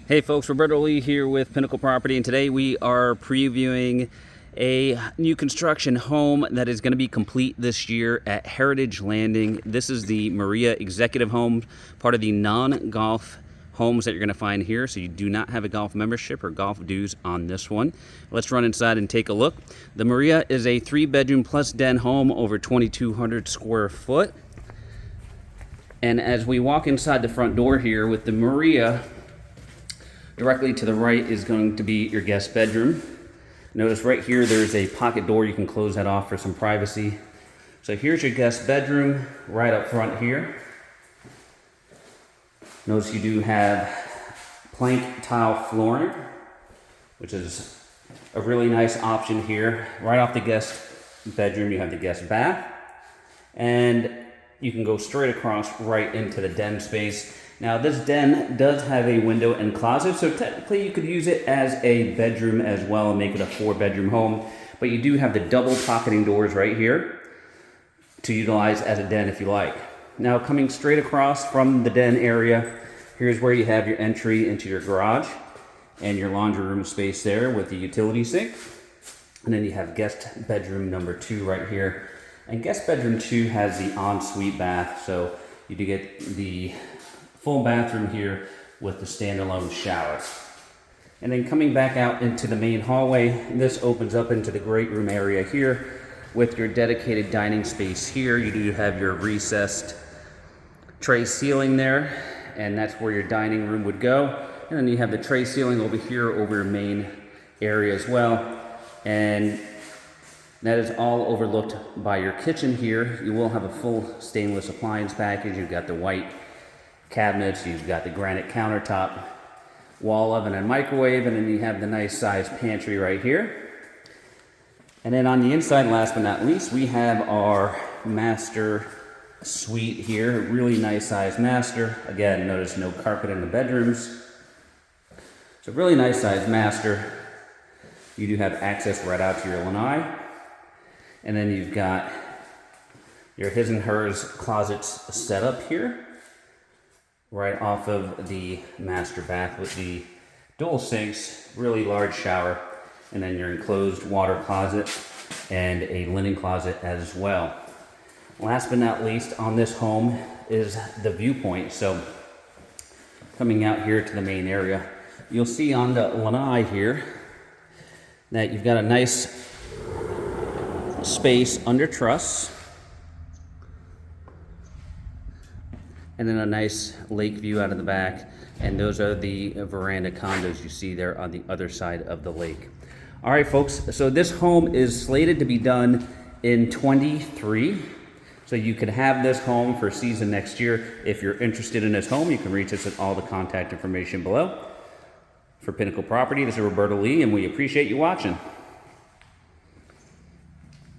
Hey folks, Roberto here with Pinnacle Property, and today we are previewing a new construction home that is going to be complete this year at Heritage Landing. This is the Maria Executive Home, part of the non-golf homes that you're going to find here, so you do not have a golf membership or golf dues on this one. Let's run inside and take a look. The Maria is a 3-bedroom plus den home over 2,200 square foot. And as we walk inside the front door here with the Maria, directly to the right is going to be your guest bedroom. Notice right here there's a pocket door. You can close that off for some privacy. So here's your guest bedroom right up front here. Notice you do have plank tile flooring, which is a really nice option here. Right off the guest bedroom you have the guest bath, and you can go straight across right into the den space. Now this den does have a window and closet, so technically you could use it as a bedroom as well and make it a 4-bedroom home, but you do have the double pocketing doors right here to utilize as a den if you like. Now coming straight across from the den area, here's where you have your entry into your garage and your laundry room space there with the utility sink. And then you have guest bedroom number 2 right here. And guest bedroom 2 has the ensuite bath, so you do get the full bathroom here with the standalone shower. And then coming back out into the main hallway, this opens up into the great room area here with your dedicated dining space here. You do have your recessed tray ceiling there, and that's where your dining room would go. And then you have the tray ceiling over here over your main area as well. And that is all overlooked by your kitchen here. You will have a full stainless appliance package. You've got the white cabinets, you've got the granite countertop, wall oven and microwave, and then you have the nice sized pantry right here. And then on the inside, last but not least, we have our master suite here. Really nice sized master. Again, notice no carpet in the bedrooms. So really nice sized master. You do have access right out to your lanai. And then you've got your his and hers closets set up here, right off of the master bath with the dual sinks, really large shower, and then your enclosed water closet and a linen closet as well. Last but not least on this home is the viewpoint. So coming out here to the main area, you'll see on the lanai here that you've got a nice space under truss, and then a nice lake view out of the back, and those are the veranda condos you see there on the other side of the lake. All right folks, so this home is slated to be done in 23, so you can have this home for season next year. If you're interested in this home, you can reach us at all the contact information below. For Pinnacle Property, this is Roberto Lee, and we appreciate you watching.